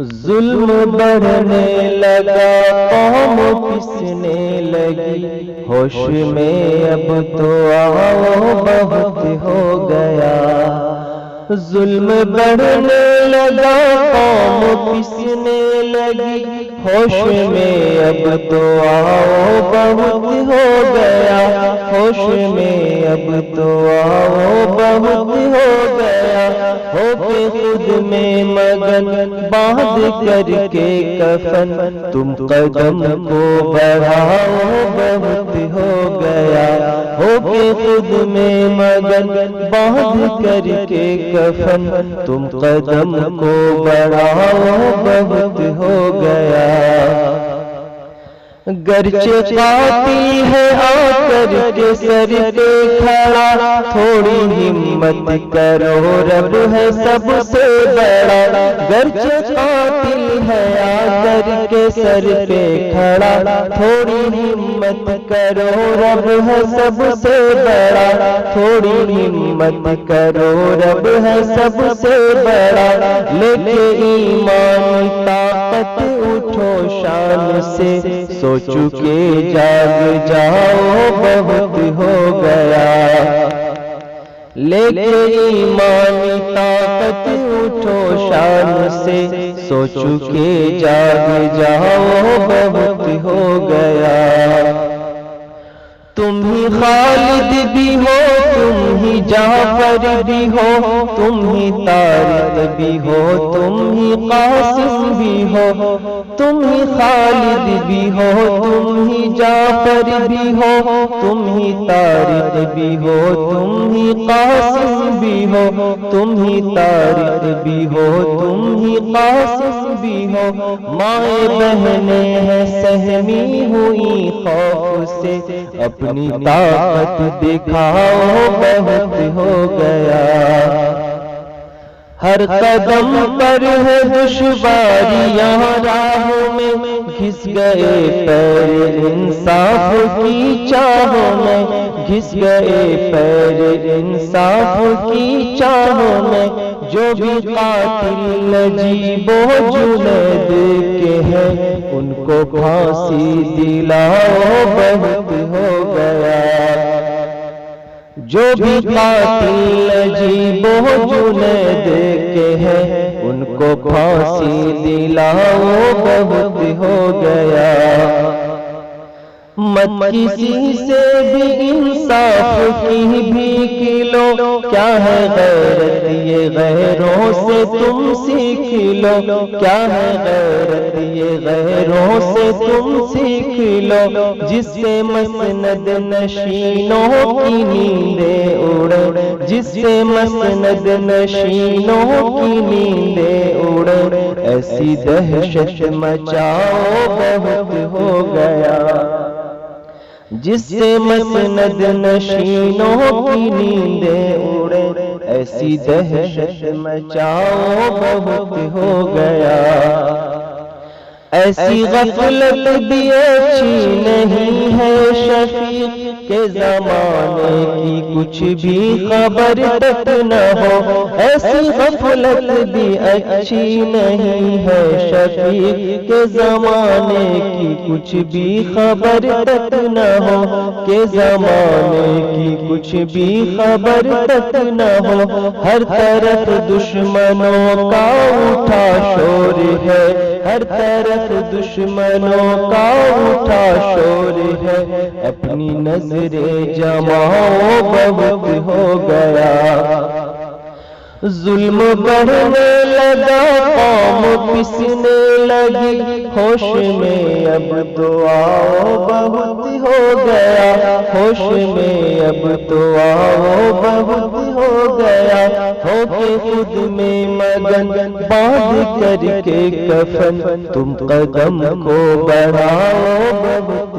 ظلم بڑھنے لگا، قوم پسنے لگی، ہوش میں اب تو آؤ بہت ہو گیا۔ ظلم بڑھنے لگا، قوم پسنے لگی، ہوش میں اب تو آؤ بہت ہو گیا۔ ہوش میں اب تو آؤ بہت ہو گیا۔ ہو کے خود میں مگن باندھ کر کے کفن، تم قدم کو بڑھاؤ بہت ہو گیا۔ ہو کے خود میں مگن باندھ کر کے کفن، تم قدم کو بڑھاؤ بہت ہو گیا۔ گرچہ قاتل ہے آ کر کے سر پہ کھڑا، تھوڑی ہمت کرو رب ہے سب سے بڑا۔ گرچہ قاتل ہے آ کر کے سر پہ کھڑا، تھوڑی ہمت کرو رب ہے سب سے بڑا۔ تھوڑی ہمت کرو رب ہے سب سے بڑا۔ لے کے ایمان طاقت اٹھو شان سے، سو چکے جاگ جاؤ بہت ہو گیا۔ لے کے ایمانی طاقت اٹھو شان سے، سو چکے جاگ جاؤ بہت ہو گیا۔ تم ہی خالد بھی ہو، تم ہی جعفر بھی ہو، تم ہی طارق بھی ہو، تم ہی قاسم بھی ہو۔ تم ہی خالد بھی ہو، تم ہی جعفر بھی ہو، تم ہی طارق بھی ہو، تم ہی قاسم بھی ہو۔ تم ہی طارق بھی ہو، تم ہی قاسم بھی ہو۔ مائیں بہنیں ہیں سہمی ہوئی خوف سے، اپنی طاقت دکھاؤ بہت ہو گیا۔ ہر قدم پر ہے دشواریاں راہوں میں، گھس گئے پیر انصاف کی چاہوں میں، گھس گئے پیر انصاف کی چاہوں میں۔ جو بھی قاتل نجیب و جنید کے ہیں، ان کو پھانسی دلاؤ بہت ہو گیا۔ جو بھی قاتل نجیب و جنید کے ہیں، ان کو پھانسی دلاؤ بہت ہو گیا۔ مت کسی سے بھی انصاف کی بھی لو، کیا ہے غیرت یہ غیروں سے تم سیکھ لو۔ کیا ہے غیرت یہ غیروں سے تم سیکھ لو، جس سے مسند نشینوں کی نیندیں اڑے، جس سے مسند نشینوں کی نیندیں اڑے۔ ایسی دہشت مچاؤ بہت ہو گیا، جس سے مسند نشینوں کی نیندیں اڑے۔ ایسی دہشت مچاؤ بہت ہو گیا۔ ایسی غفلت بھی اچھی نہیں ہے شفیق کے زمانے کی، کچھ بھی خبر تک نہ ہو۔ ایسی غفلت بھی اچھی نہیں ہے شفیق کے زمانے کی، کچھ بھی خبر تک نہ ہو۔ کہ زمانے کی کچھ بھی خبر تک نہ ہو۔ ہر طرف دشمنوں کا اٹھا شور ہے، ہر طرف دشمنوں کا اٹھا شور ہے۔ اپنی نظریں جماؤ بہت ہو گیا۔ ظلم بڑھنے لگا، قوم پسنے لگی، ہوش میں اب تو آؤ بہت ہو گیا۔ ہوش میں اب تو آؤ بہت ہو گیا۔ ہو کے خود میں مگن باندھ کر کے کفن، تم قدم کو بڑھاؤ بہت